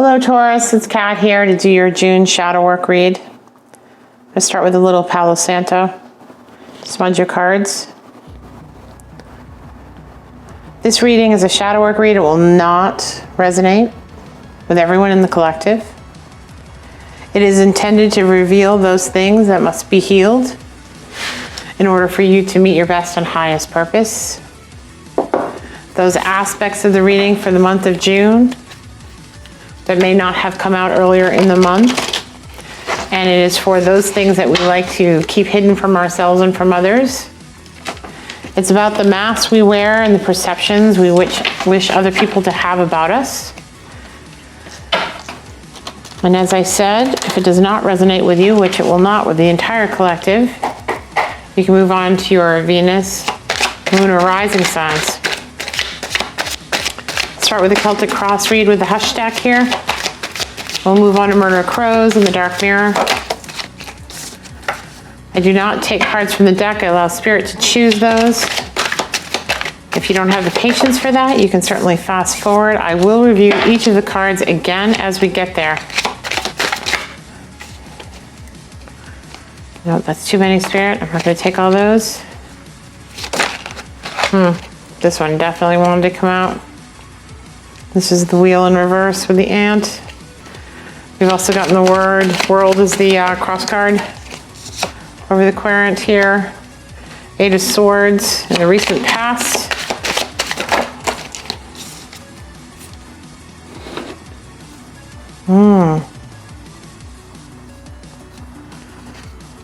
Hello Taurus, it's Kat here to do your June shadow work read. Let's start with a little Palo Santo. Smudge your cards. This reading is a shadow work read. It will not resonate with everyone in the collective. It is intended to reveal those things that must be healed in order for you to meet your best and highest purpose. Those aspects of the reading for the month of June that may not have come out earlier in the month. And it is for those things that we like to keep hidden from ourselves and from others. It's about the masks we wear and the perceptions we wish other people to have about us. And as I said, if it does not resonate with you, which it will not with the entire collective, you can move on to your Venus, Moon, or Rising signs. Start with the Celtic Cross read with the Hush deck here. We'll move on to Murder of Crows and the Dark Mirror. I do not take cards from the deck. I allow Spirit to choose those. If you don't have the patience for that, you can certainly fast forward. I will review each of the cards again as we get there. No, that's too many, Spirit. I'm not going to take all those. This one definitely wanted to come out. This is the Wheel in reverse with the ant. We've also gotten the World is the cross card over the querent here. Eight of Swords in the recent past.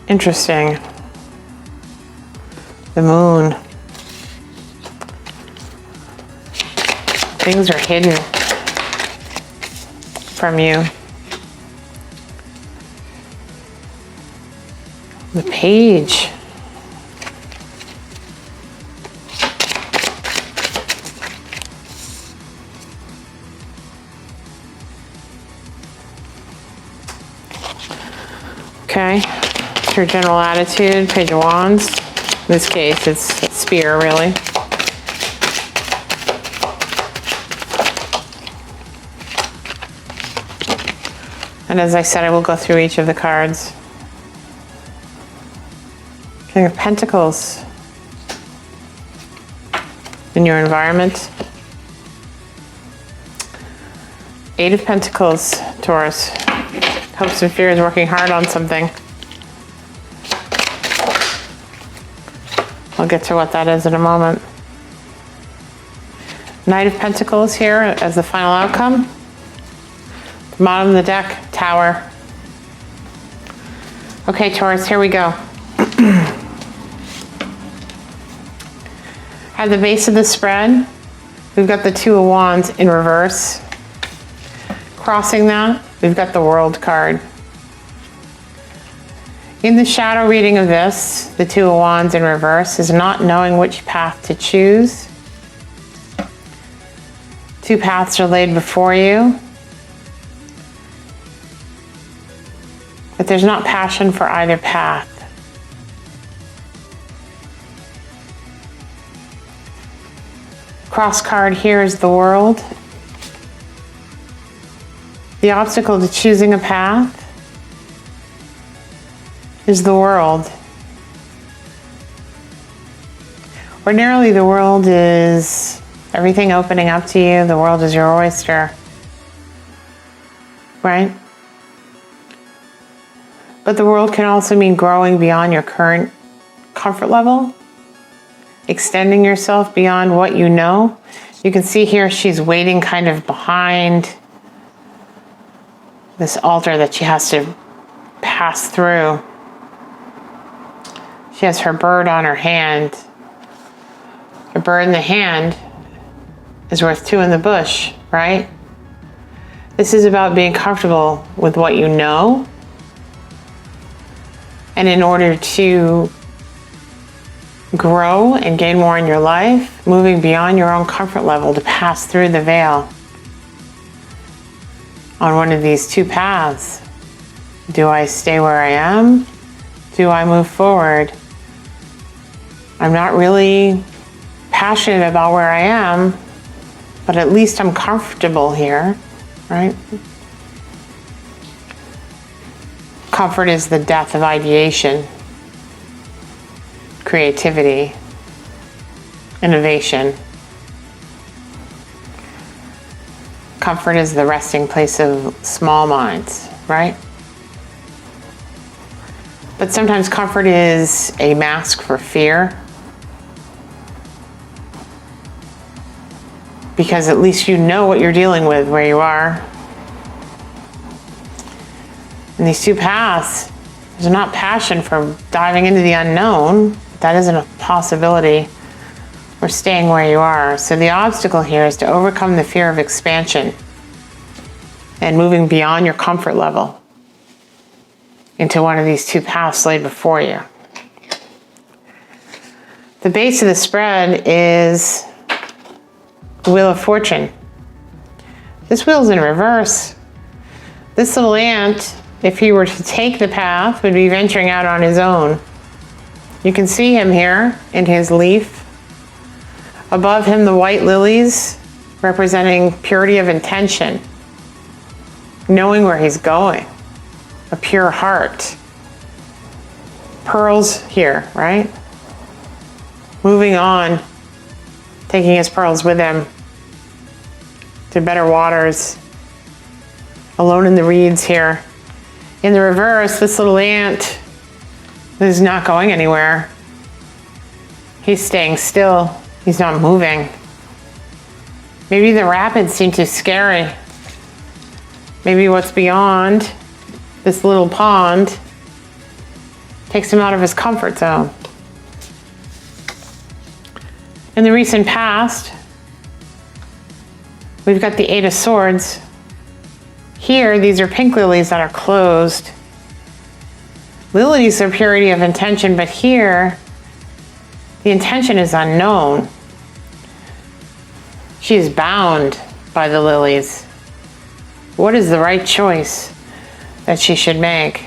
Interesting. The Moon. Things are hidden from you. The Page. Okay, it's your general attitude. Page of Wands. In this case, it's Spear, really. And as I said, I will go through each of the cards. King of Pentacles in your environment. Eight of Pentacles, Taurus. Hopes and fears, working hard on something. I'll get to what that is in a moment. Knight of Pentacles here as the final outcome. Bottom of the deck, Tower. Okay, Taurus, here we go. At the base of the spread, we've got the Two of Wands in reverse. Crossing that, we've got the World card. In the shadow reading of this, the Two of Wands in reverse is not knowing which path to choose. Two paths are laid before you, but there's not passion for either path. Cross card here is the World. The obstacle to choosing a path is the World. Ordinarily, the world is everything opening up to you. The world is your oyster, right? But the world can also mean growing beyond your current comfort level, extending yourself beyond what you know. You can see here she's waiting kind of behind this altar that she has to pass through. She has her bird on her hand. A bird in the hand is worth two in the bush, right? This is about being comfortable with what you know. And in order to grow and gain more in your life, moving beyond your own comfort level to pass through the veil on one of these two paths. Do I stay where I am? Do I move forward? I'm not really passionate about where I am, but at least I'm comfortable here, right? Comfort is the death of ideation, creativity, innovation. Comfort is the resting place of small minds, right? But sometimes comfort is a mask for fear, because at least you know what you're dealing with where you are. And these two paths, there's not passion for diving into the unknown. That isn't a possibility. Or staying where you are. So the obstacle here is to overcome the fear of expansion and moving beyond your comfort level into one of these two paths laid before you. The base of the spread is the Wheel of Fortune. This wheel's in reverse. This little ant, if he were to take the path, would be venturing out on his own. You can see him here in his leaf. Above him, the white lilies representing purity of intention, knowing where he's going, a pure heart. Pearls here, right? Moving on, taking his pearls with him to better waters. Alone in the reeds here. In the reverse, this little ant is not going anywhere. He's staying still. He's not moving. Maybe the rapids seem too scary. Maybe what's beyond this little pond takes him out of his comfort zone. In the recent past, we've got the Eight of Swords. Here, these are pink lilies that are closed. Lilies are purity of intention, but here, the intention is unknown. She is bound by the lilies. What is the right choice that she should make?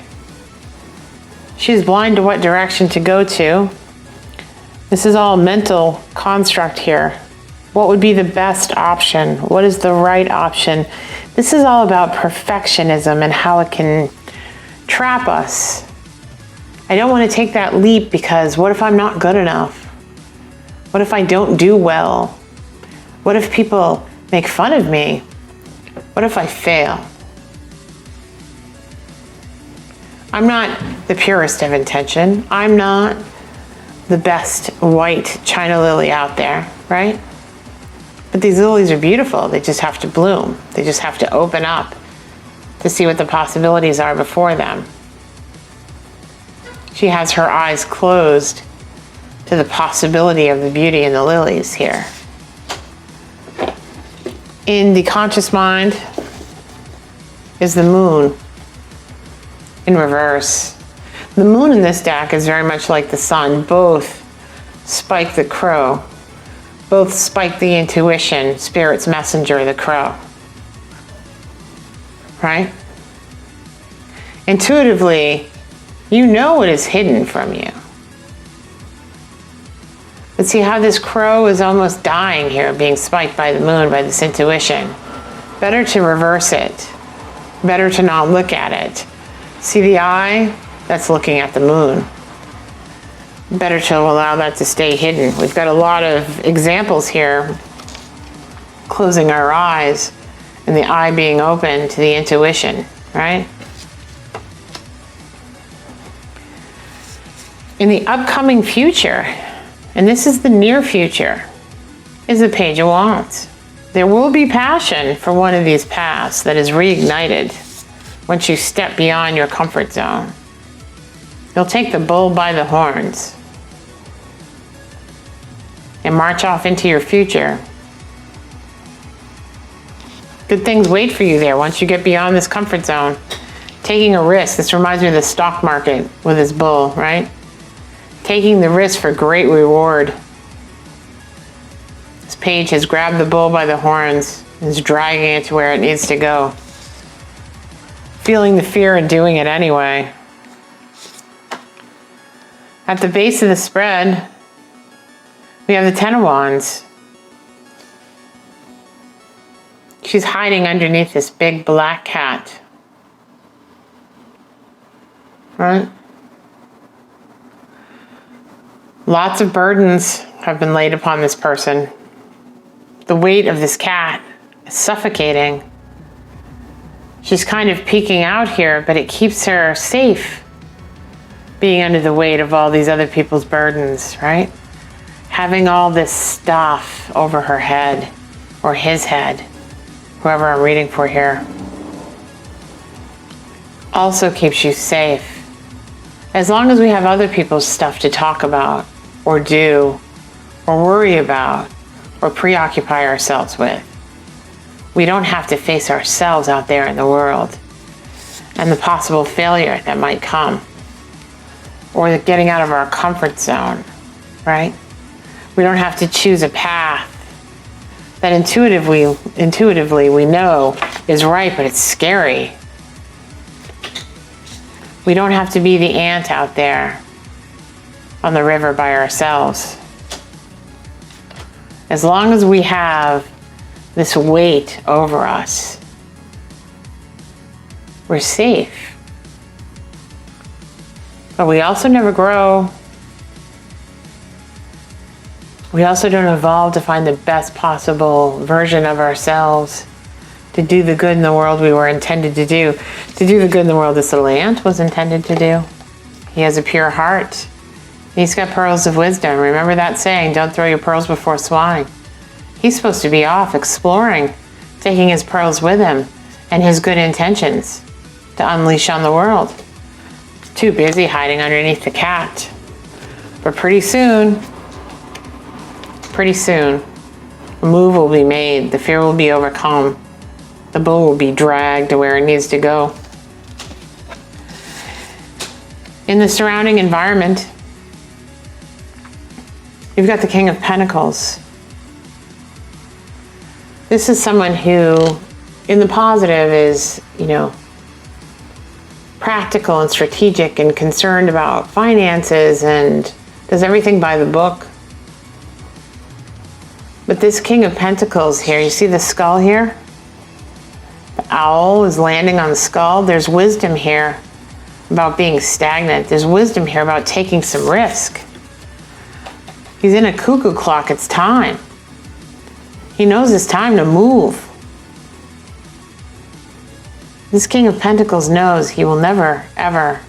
She's blind to what direction to go to. This is all mental construct here. What would be the best option? What is the right option? This is all about perfectionism and how it can trap us. I don't want to take that leap because what if I'm not good enough? What if I don't do well? What if people make fun of me? What if I fail? I'm not the purest of intention. I'm not the best white China lily out there, right? But these lilies are beautiful. They just have to bloom. They just have to open up to see what the possibilities are before them. She has her eyes closed to the possibility of the beauty in the lilies here. In the conscious mind is the moon in reverse. The moon in this deck is very much like the sun. Both spike the crow. Both spike the intuition, spirit's messenger, the crow. Right? Intuitively, you know what is hidden from you. But see how this crow is almost dying here, being spiked by the moon, by this intuition. Better to reverse it. Better to not look at it. See the eye? That's looking at the moon. Better to allow that to stay hidden. We've got a lot of examples here. Closing our eyes and the eye being open to the intuition, right? In the upcoming future, and this is the near future, is the Page of Wands. There will be passion for one of these paths that is reignited once you step beyond your comfort zone. You'll take the bull by the horns and march off into your future. Good things wait for you there once you get beyond this comfort zone. Taking a risk. This reminds me of the stock market with this bull, right? Taking the risk for great reward. This page has grabbed the bull by the horns and is dragging it to where it needs to go. Feeling the fear and doing it anyway. At the base of the spread, we have the Ten of Wands. She's hiding underneath this big black cat. right? Lots of burdens have been laid upon this person. The weight of this cat is suffocating. She's kind of peeking out here, but it keeps her safe being under the weight of all these other people's burdens, right? Having all this stuff over her head, or his head, whoever I'm reading for here, also keeps you safe. As long as we have other people's stuff to talk about, or do, or worry about, or preoccupy ourselves with, we don't have to face ourselves out there in the world and the possible failure that might come, or the getting out of our comfort zone, right? We don't have to choose a path that intuitively we know is right, but it's scary. We don't have to be the ant out there on the river by ourselves. As long as we have this weight over us, we're safe. But we also never grow. We also don't evolve to find the best possible version of ourselves, to do the good in the world we were intended to do. To do the good in the world this little ant was intended to do. He has a pure heart. He's got pearls of wisdom. Remember that saying, don't throw your pearls before swine. He's supposed to be off exploring, taking his pearls with him and his good intentions to unleash on the world. Too busy hiding underneath the cat. But pretty soon, a move will be made. The fear will be overcome. The bull will be dragged to where it needs to go. In the surrounding environment, you've got the King of Pentacles. This is someone who, in the positive, is, practical and strategic and concerned about finances and does everything by the book. But this King of Pentacles here, you see the skull here? The owl is landing on the skull. There's wisdom here about being stagnant. There's wisdom here about taking some risk. He's in a cuckoo clock. It's time. He knows it's time to move. This King of Pentacles knows he will never, ever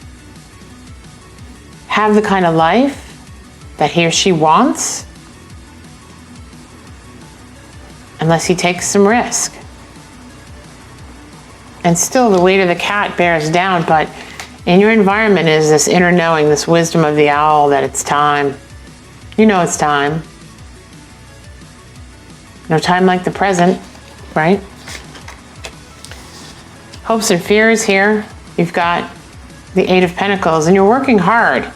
have the kind of life that he or she wants unless he takes some risk. And still the weight of the cat bears down, but in your environment is this inner knowing, this wisdom of the owl that it's time. You know it's time. No time like the present, right? Hopes and fears here. You've got the Eight of Pentacles, and you're working hard.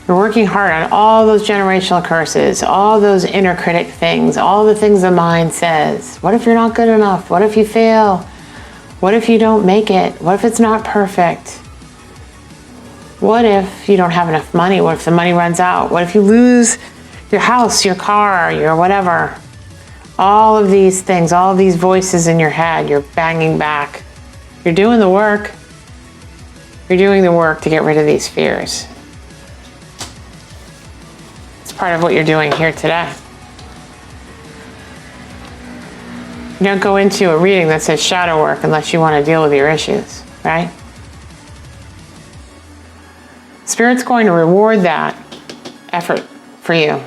You're working hard on all those generational curses, all those inner critic things, all the things the mind says. What if you're not good enough? What if you fail? What if you don't make it? What if it's not perfect? What if you don't have enough money? What if the money runs out? What if you lose your house, your car, your whatever? All of these things, all of these voices in your head, you're banging back. You're doing the work. You're doing the work to get rid of these fears. It's part of what you're doing here today. You don't go into a reading that says shadow work unless you want to deal with your issues, right? Spirit's going to reward that effort for you,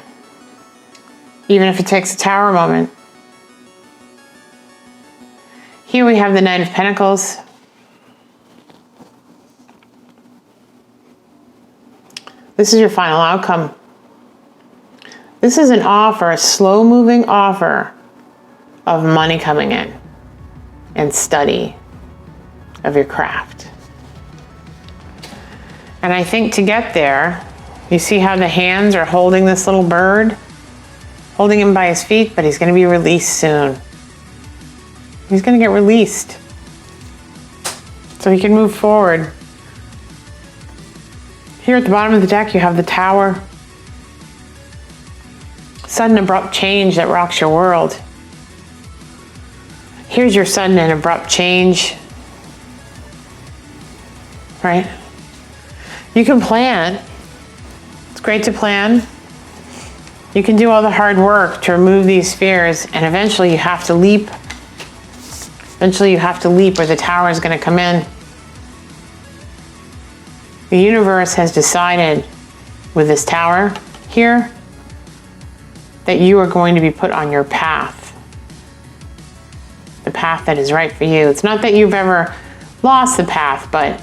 even if it takes a tower moment. Here we have the Knight of Pentacles. This is your final outcome. This is an offer, a slow-moving offer of money coming in and study of your craft. And I think to get there, you see how the hands are holding this little bird, holding him by his feet, but he's going to be released soon. He's going to get released so he can move forward. Here at the bottom of the deck, you have the Tower. Sudden abrupt change that rocks your world. Here's your sudden and abrupt change, right? You can plan. It's great to plan. You can do all the hard work to remove these fears, and eventually you have to leap. Eventually you have to leap, or the tower is going to come in. The universe has decided with this tower here that you are going to be put on your path. The path that is right for you. It's not that you've ever lost the path, but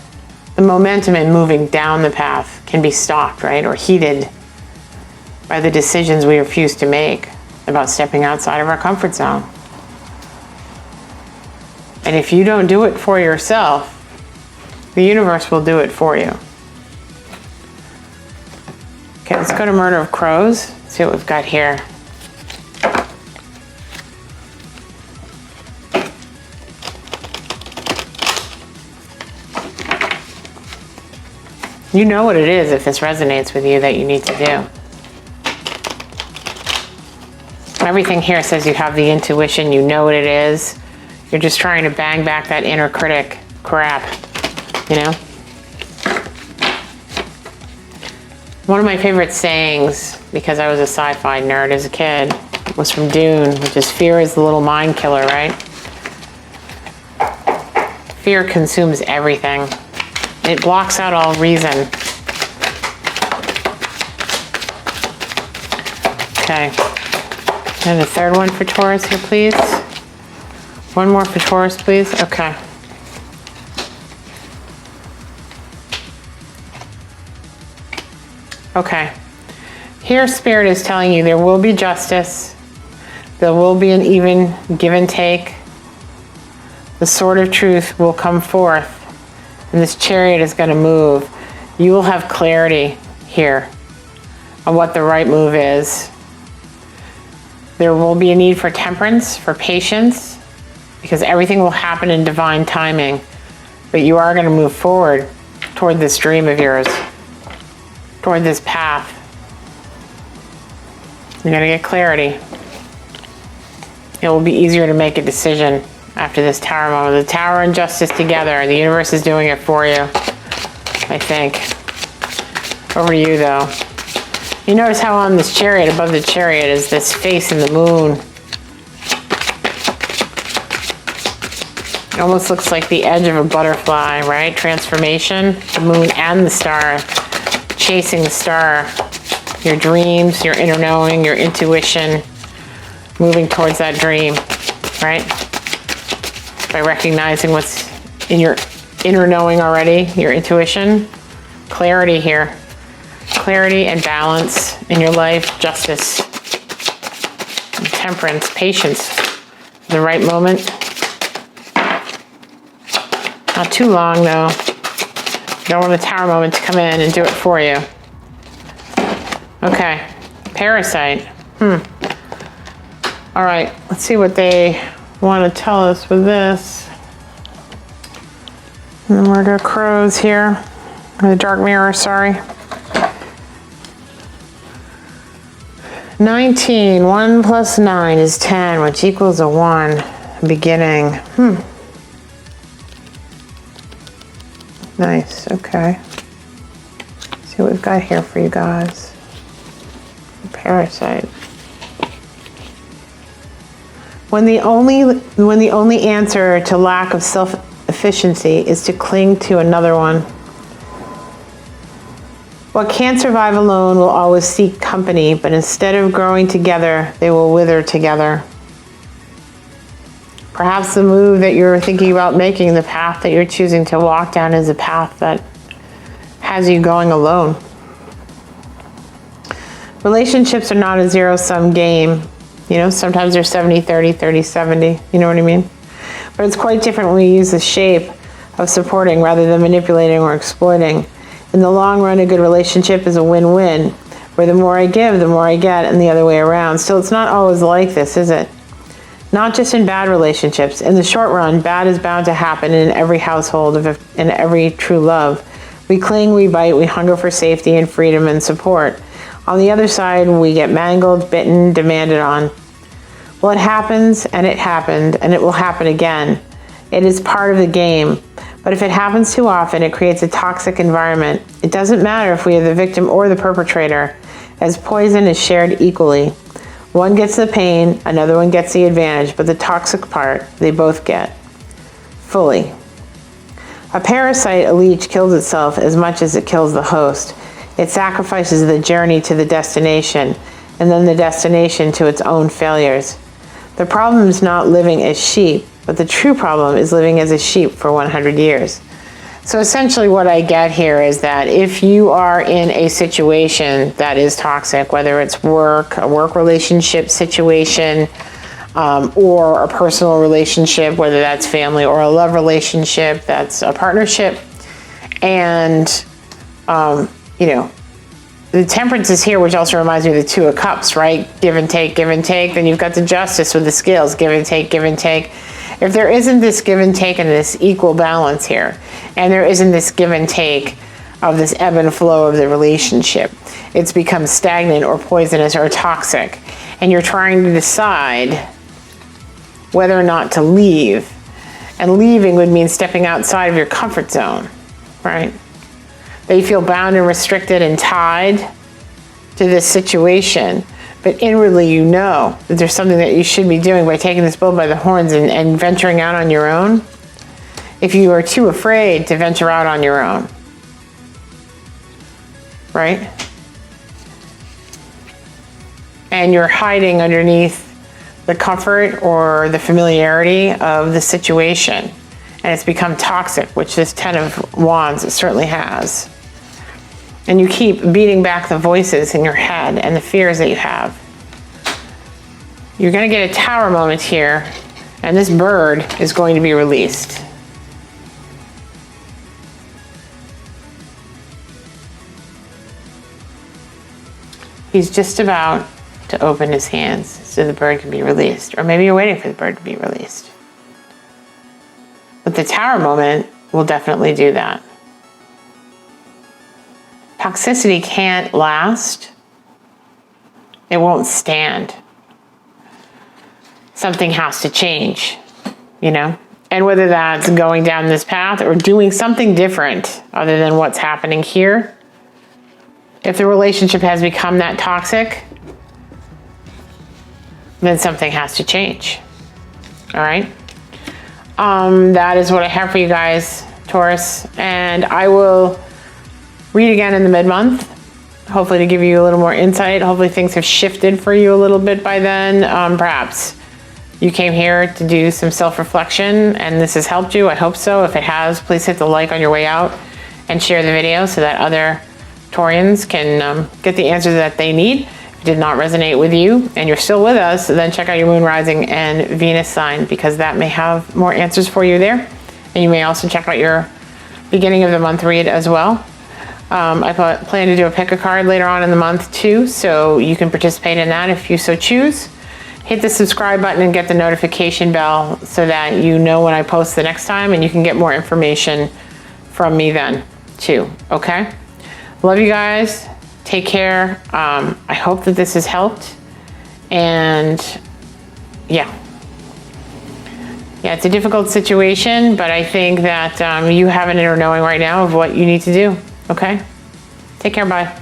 the momentum in moving down the path can be stopped, right? Or heated by the decisions we refuse to make about stepping outside of our comfort zone. And if you don't do it for yourself, the universe will do it for you. Okay, let's go to Murder of Crows. See what we've got here. You know what it is if this resonates with you that you need to do. Everything here says you have the intuition, you know what it is. You're just trying to bang back that inner critic crap, you know? One of my favorite sayings, because I was a sci-fi nerd as a kid, was from Dune, which is fear is the little mind killer, right? Fear consumes everything. It blocks out all reason. Okay. And a third one for Taurus here, please. One more for Taurus, please. Okay. Okay. Here, Spirit is telling you there will be justice. There will be an even give and take. The sword of truth will come forth. And this chariot is going to move. You will have clarity here on what the right move is. There will be a need for temperance, for patience, because everything will happen in divine timing. But you are going to move forward toward this dream of yours, toward this path. You're going to get clarity. It will be easier to make a decision after this tower moment. The tower and justice together. The universe is doing it for you, I think. Over to you, though. You notice how on this chariot, above the chariot, is this face in the moon. It almost looks like the edge of a butterfly, right? Transformation, the moon and the star, chasing the star. Your dreams, your inner knowing, your intuition, moving towards that dream, right? By recognizing what's in your inner knowing already, your intuition. Clarity here. Clarity and balance in your life. Justice. And temperance. Patience. The right moment. Not too long, though. You don't want the tower moment to come in and do it for you. Okay. Parasite. All right. Let's see what they want to tell us with this. And then we're going to crows here. Or the dark mirror, sorry. 19. 1 plus 9 is 10, which equals a 1. Beginning. Nice. Okay. Let's see what we've got here for you guys. Parasite. When the only answer to lack of self-efficiency is to cling to another one. What can't survive alone will always seek company, but instead of growing together, they will wither together. Perhaps the move that you're thinking about making, the path that you're choosing to walk down, is a path that has you going alone. Relationships are not a zero-sum game. You know, sometimes they're 70-30, 30-70, you know what I mean? But it's quite different when you use the shape of supporting rather than manipulating or exploiting. In the long run, a good relationship is a win-win, where the more I give, the more I get, and the other way around. Still, it's not always like this, is it? Not just in bad relationships. In the short run, bad is bound to happen in every household, in every true love. We cling, we bite, we hunger for safety and freedom and support. On the other side, we get mangled, bitten, demanded on. Well, it happens, and it happened, and it will happen again. It is part of the game. But if it happens too often, it creates a toxic environment. It doesn't matter if we are the victim or the perpetrator, as poison is shared equally. One gets the pain, another one gets the advantage, but the toxic part, they both get. Fully. A parasite, a leech, kills itself as much as it kills the host. It sacrifices the journey to the destination, and then the destination to its own failures. The problem is not living as sheep, but the true problem is living as a sheep for 100 years. So essentially what I get here is that if you are in a situation that is toxic, whether it's work, a work relationship situation, or a personal relationship, whether that's family or a love relationship, that's a partnership, and the temperance is here, which also reminds me of the Two of Cups, right? Give and take, give and take. Then you've got the Justice with the scales, give and take, give and take. If there isn't this give and take and this equal balance here, and there isn't this give and take of this ebb and flow of the relationship, it's become stagnant or poisonous or toxic. And you're trying to decide whether or not to leave. And leaving would mean stepping outside of your comfort zone, right? That you feel bound and restricted and tied to this situation. But inwardly you know that there's something that you should be doing by taking this bull by the horns and venturing out on your own. If you are too afraid to venture out on your own, right? And you're hiding underneath the comfort or the familiarity of the situation. And it's become toxic, which this Ten of Wands certainly has. And you keep beating back the voices in your head and the fears that you have. You're going to get a Tower moment here, and this bird is going to be released. He's just about to open his hands so the bird can be released. Or maybe you're waiting for the bird to be released. But the Tower moment will definitely do that. Toxicity can't last. It won't stand. Something has to change, And whether that's going down this path or doing something different other than what's happening here, if the relationship has become that toxic, then something has to change. All right? That is what I have for you guys, Taurus. And I will read again in the mid-month, hopefully to give you a little more insight. Hopefully things have shifted for you a little bit by then. Perhaps you came here to do some self-reflection and this has helped you. I hope so. If it has, please hit the like on your way out and share the video so that other Taurians can get the answers that they need. If it did not resonate with you and you're still with us, then check out your moon, rising, and Venus sign, because that may have more answers for you there. And you may also check out your beginning of the month read as well. I plan to do a pick a card later on in the month too, so you can participate in that if you so choose. Hit the subscribe button and get the notification bell so that you know when I post the next time, and you can get more information from me then too, okay? Love you guys. Take care. I hope that this has helped. And yeah, it's a difficult situation, but I think that you have an inner knowing right now of what you need to do. Okay? Take care. Bye.